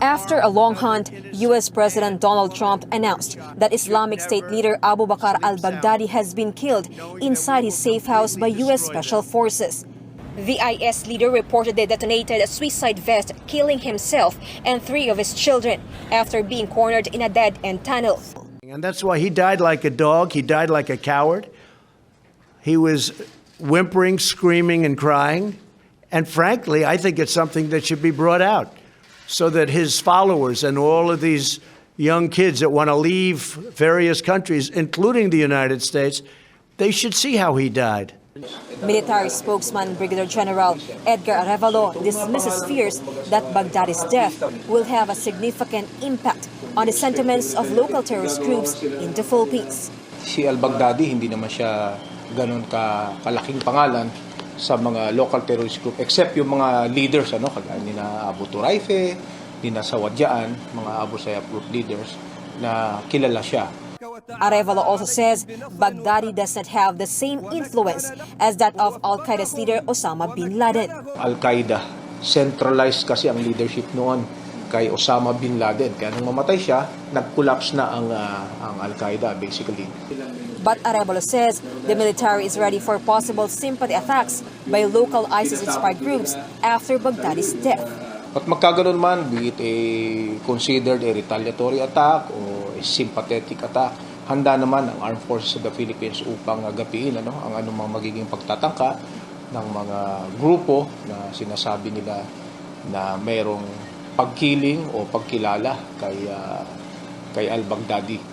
After a long hunt, U.S. President Donald Trump announced that Islamic State leader Abu Bakr Al-Baghdadi has been killed inside his safe house by U.S. Special Forces. The IS leader reportedly detonated a suicide vest, killing himself and 3 of his children after being cornered in a dead-end tunnel. And that's why he died like a dog. He died like a coward. He was whimpering, screaming, and crying. And frankly, I think it's something that should be brought out so that his followers and all of these young kids that want to leave various countries, including the United States, they should see how he died. Military spokesman Brigadier General Edgard Arevalo dismisses fears that Baghdadi's death will have a significant impact on the sentiments of local terrorist groups in the Philippines. Si Al-Baghdadi, hindi naman siya ganun kalaking pangalan sa mga local terrorist group, except yung mga leaders, kagaya ni na Abu Turaife, ni na Sawadyaan, mga Abu Sayyaf group leaders, na kilala siya. Arevalo also says Baghdadi does not have the same influence as that of Al-Qaeda's leader Osama bin Laden. Al-Qaeda, centralized kasi ang leadership noon kay Osama bin Laden. Kaya nung mamatay siya, nag-collapse na ang Al-Qaeda basically. But Arevalo says the military is ready for possible sympathy attacks by local ISIS-inspired groups after Baghdadi's death. At magkaganon man, be it considered a retaliatory attack o a sympathetic attack, handa naman ang Armed Forces of the Philippines upang agapiin ang anumang magiging pagtatangka ng mga grupo na sinasabi nila na mayroong pagkiling o pagkilala kay Al-Baghdadi.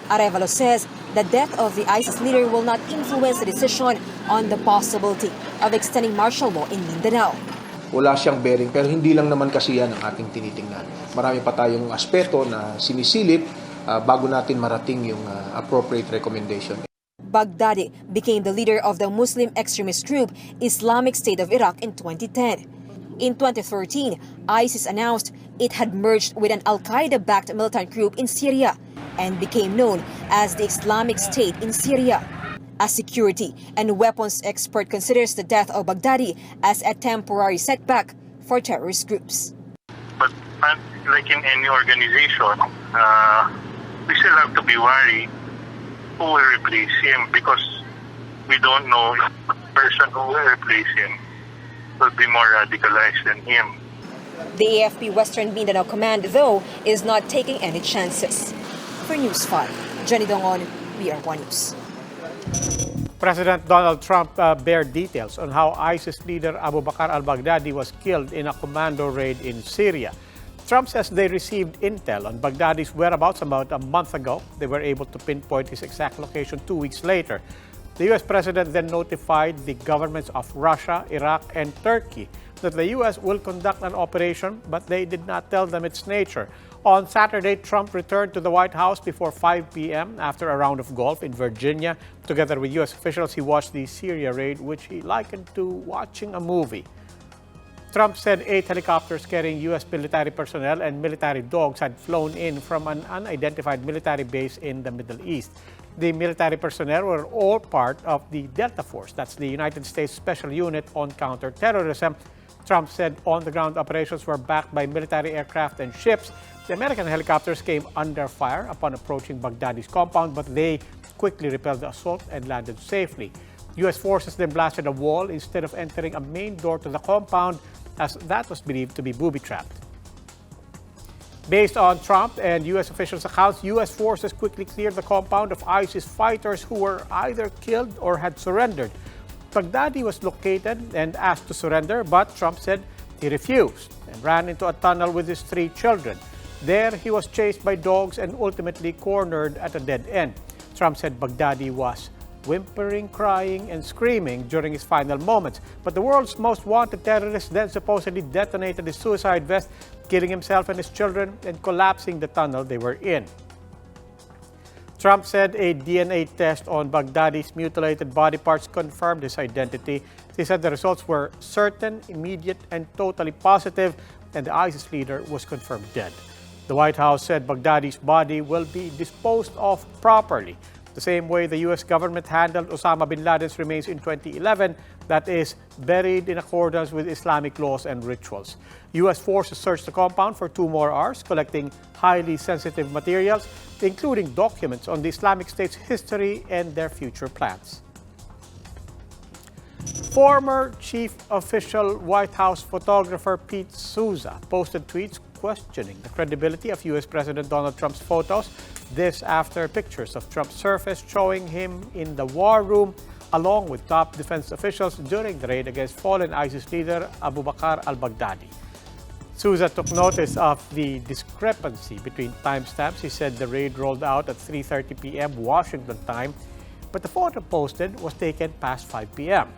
Arevalo says the death of the ISIS leader will not influence the decision on the possibility of extending martial law in Mindanao. Wala siyang bearing, pero hindi lang naman kasi yan ang ating tinitingnan. Marami pa tayong aspeto na sinisilip bago natin marating yung appropriate recommendation. Baghdadi became the leader of the Muslim extremist group Islamic State of Iraq in 2010. In 2013, ISIS announced it had merged with an Al-Qaeda-backed militant group in Syria and became known as the Islamic State in Syria. A security and weapons expert considers the death of Baghdadi as a temporary setback for terrorist groups. But like in any organization, we still have to be worried who will replace him because we don't know if the person who will replace him will be more radicalized than him. The AFP Western Mindanao Command, though, is not taking any chances. For News 5, Jenny Dongon, BR1 News. President Donald Trump bared details on how ISIS leader Abu Bakr Al-Baghdadi was killed in a commando raid in Syria. Trump says they received intel on Baghdadi's whereabouts about a month ago. They were able to pinpoint his exact location 2 weeks later. The U.S. president then notified the governments of Russia, Iraq, and Turkey that the U.S. will conduct an operation, but they did not tell them its nature. On Saturday, Trump returned to the White House before 5 p.m. after a round of golf in Virginia. Together with U.S. officials, he watched the Syria raid, which he likened to watching a movie. Trump said 8 helicopters carrying U.S. military personnel and military dogs had flown in from an unidentified military base in the Middle East. The military personnel were all part of the Delta Force. That's the United States Special Unit on Counterterrorism. Trump said on-the-ground operations were backed by military aircraft and ships. The American helicopters came under fire upon approaching Baghdadi's compound, but they quickly repelled the assault and landed safely. U.S. forces then blasted a wall instead of entering a main door to the compound, as that was believed to be booby-trapped. Based on Trump and U.S. officials' accounts, U.S. forces quickly cleared the compound of ISIS fighters who were either killed or had surrendered. Baghdadi was located and asked to surrender, but Trump said he refused and ran into a tunnel with his 3 children. There, he was chased by dogs and ultimately cornered at a dead end. Trump said Baghdadi was whimpering, crying, and screaming during his final moments. But the world's most wanted terrorist then supposedly detonated his suicide vest, killing himself and his children and collapsing the tunnel they were in. Trump said a DNA test on Baghdadi's mutilated body parts confirmed his identity. He said the results were certain, immediate, and totally positive, and the ISIS leader was confirmed dead. The White House said Baghdadi's body will be disposed of properly. The same way the U.S. government handled Osama bin Laden's remains in 2011, that is buried in accordance with Islamic laws and rituals. U.S. forces searched the compound for 2 more hours, collecting highly sensitive materials, including documents on the Islamic State's history and their future plans. Former chief official White House photographer Pete Souza posted tweets questioning the credibility of U.S. President Donald Trump's photos. This after pictures of Trump surfaced showing him in the war room along with top defense officials during the raid against fallen ISIS leader Abu Bakr Al-Baghdadi. Souza took notice of the discrepancy between timestamps. He said the raid rolled out at 3:30 p.m. Washington time, but the photo posted was taken past 5 p.m.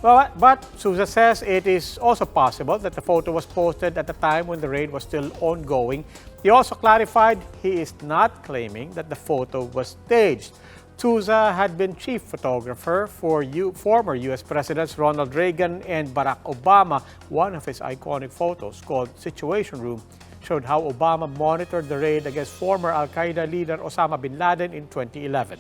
But Souza says it is also possible that the photo was posted at the time when the raid was still ongoing. He also clarified he is not claiming that the photo was staged. Souza had been chief photographer for former U.S. Presidents Ronald Reagan and Barack Obama. One of his iconic photos, called Situation Room, showed how Obama monitored the raid against former Al-Qaeda leader Osama bin Laden in 2011.